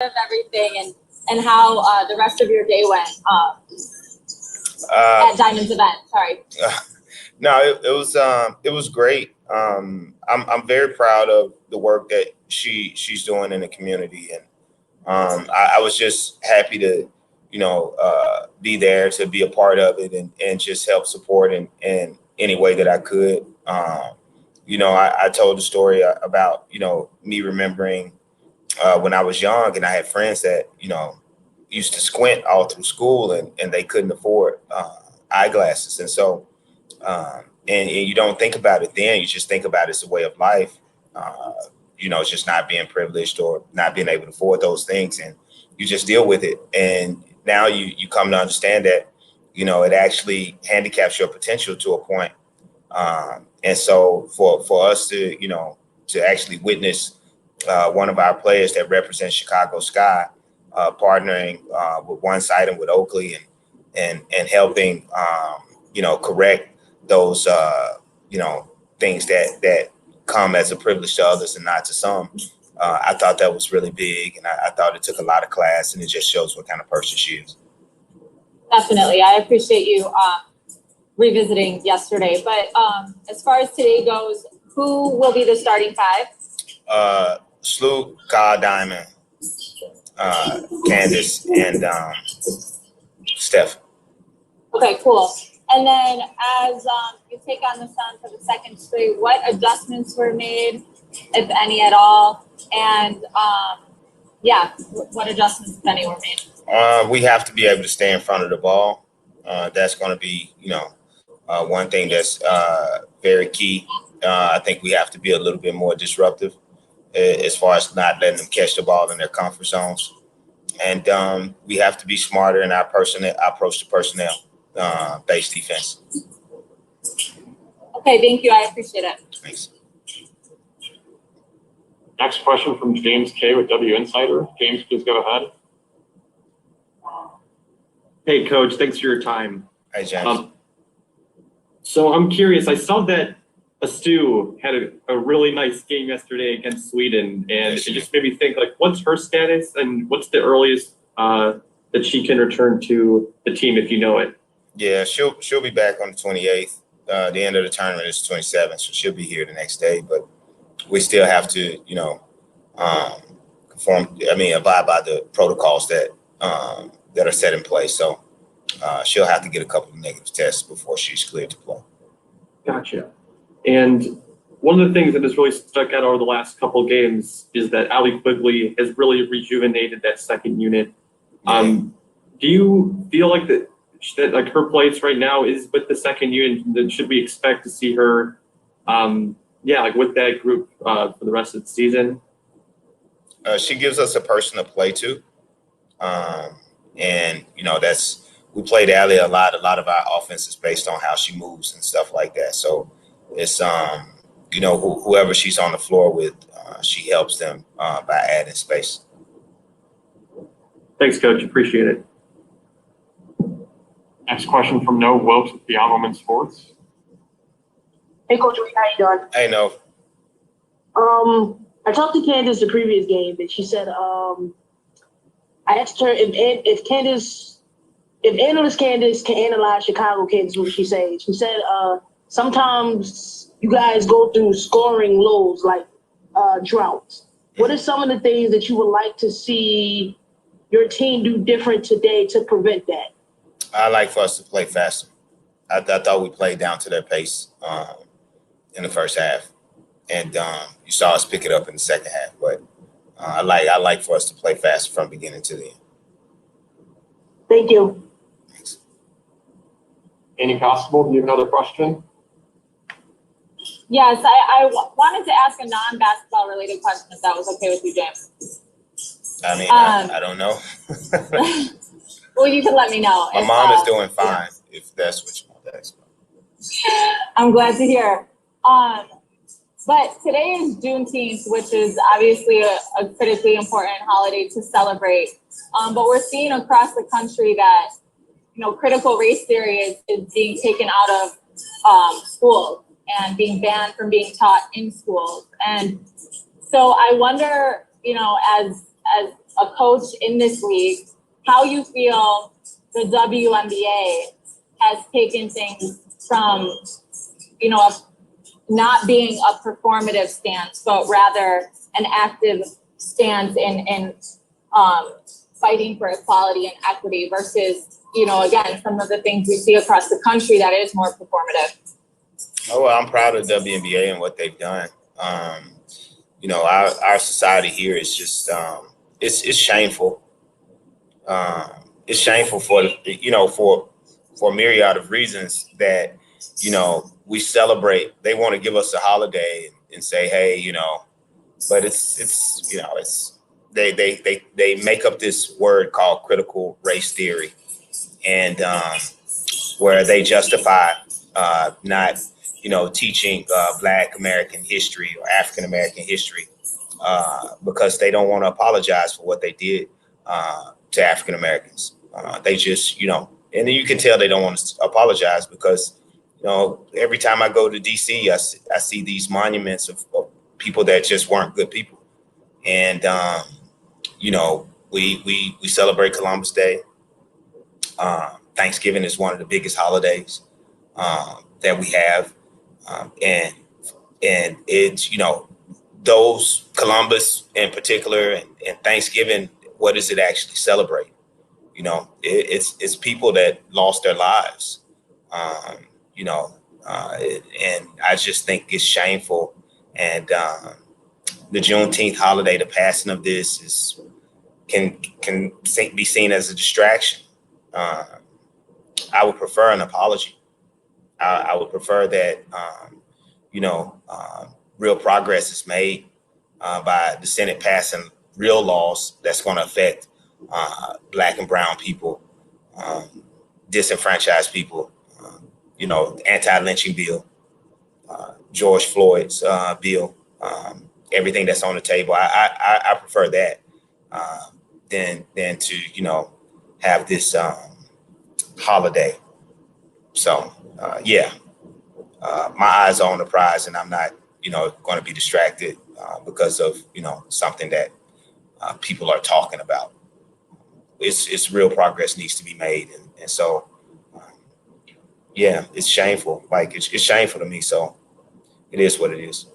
of everything and how the rest of your day went at Diamond's event. Sorry. No, it was great. I'm very proud of the work that she's doing in the community, and I was just happy to be there to be a part of it and just help support in any way that I could. I told the story about me remembering when I was young and I had friends that used to squint all through school and they couldn't afford eyeglasses, and so and you don't think about it then, you just think about it as a way of life. Just not being privileged or not being able to afford those things, and you just deal with it. And now you come to understand that it actually handicaps your potential to a point. And so for us to actually witness one of our players that represents Chicago Sky partnering with One Side and with Oakley and helping correct those things that come as a privilege to others and not to some. I thought that was really big, and I thought it took a lot of class, and it just shows what kind of person she is. Definitely. I appreciate you revisiting yesterday. But as far as today goes, who will be the starting five? Sloot, Kyle Diamond, Candace, and Steph. Okay, cool. And then as you take on the Sun for the second straight, what adjustments were made, if any at all? And what adjustments, if any, were made? We have to be able to stay in front of the ball. That's going to be, one thing that's very key. I think we have to be a little bit more disruptive as far as not letting them catch the ball in their comfort zones. And we have to be smarter in our approach to personnel based defense. Okay, thank you. I appreciate it. Thanks. Next question from James K with W Insider. James, please go ahead. Hey, Coach. Thanks for your time. Hey, James. So I'm curious. I saw that Astu had a really nice game yesterday against Sweden, and it just made me think, what's her status and what's the earliest that she can return to the team, if you know it? Yeah, she'll be back on the 28th. The end of the tournament is 27th, so she'll be here the next day. But we still have to, abide by the protocols that are set in place. So she'll have to get a couple of negative tests before she's cleared to play. Gotcha. And one of the things that has really stuck out over the last couple of games is that Allie Quigley has really rejuvenated that second unit. Do you feel like that her place right now is with the second unit? Then should we expect to see her, with that group for the rest of the season? She gives us a person to play to, and we played Allie a lot. A lot of our offense is based on how she moves and stuff like that. So it's whoever she's on the floor with, she helps them by adding space. Thanks, Coach. Appreciate it. Next question from Noah Wilkes with Beyond Women's Sports. Hey, Coach, how you doing? Hey, Noah. I talked to Candace the previous game, and she said, I asked her if analyst Candace can analyze Chicago Candace, what she said. She said, sometimes you guys go through scoring lows like droughts. What are some of the things that you would like to see your team do different today to prevent that? I like for us to play faster. I thought we played down to their pace in the first half, and you saw us pick it up in the second half. But I like for us to play faster from beginning to the end. Thank you. Thanks. Any possible? Do you have another question? Yes, I wanted to ask a non-basketball related question, if that was okay with you, James. I don't know. Well, you can let me know. My mom is doing fine, if that's what you want to ask. I'm glad to hear. But today is Juneteenth, which is obviously a critically important holiday to celebrate. But we're seeing across the country that, critical race theory is being taken out of schools and being banned from being taught in schools. And so I wonder, as a coach in this league, how you feel the WNBA has taken things from, you know, not being a performative stance, but rather an active stance in fighting for equality and equity versus, you know, again, some of the things we see across the country that is more performative. Oh, well, I'm proud of WNBA and what they've done. You know, our society here is just it's shameful. It's shameful for you know for a myriad of reasons that, you know, we celebrate. They want to give us a holiday and say, hey, you know, but it's you know, it's they make up this word called critical race theory, and where they justify not, you know, teaching Black American history or African American history because they don't want to apologize for what they did to African Americans. They just, you know, and you can tell they don't want to apologize because, you know, every time I go to DC, I see these monuments of people that just weren't good people. And, you know, we celebrate Columbus Day. Thanksgiving is one of the biggest holidays that we have. And it's, you know, those Columbus in particular and Thanksgiving, what does it actually celebrate? You know, it's people that lost their lives, you know, and I just think it's shameful. And the Juneteenth holiday, the passing of this can be seen as a distraction. I would prefer an apology. I would prefer that, you know, real progress is made by the Senate passing real laws that's going to affect Black and brown people, disenfranchised people, you know, anti-lynching bill, George Floyd's bill, everything that's on the table. I prefer that than to, you know, have this holiday. So, yeah, my eyes are on the prize, and I'm not, you know, going to be distracted because of, you know, something that people are talking about. It's real progress needs to be made, and so yeah, it's shameful. Like it's shameful to me. So it is what it is.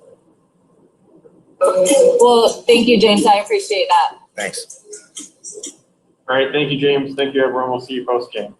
Well, thank you, James. I appreciate that. Thanks. All right, thank you, James. Thank you, everyone. We'll see you post game.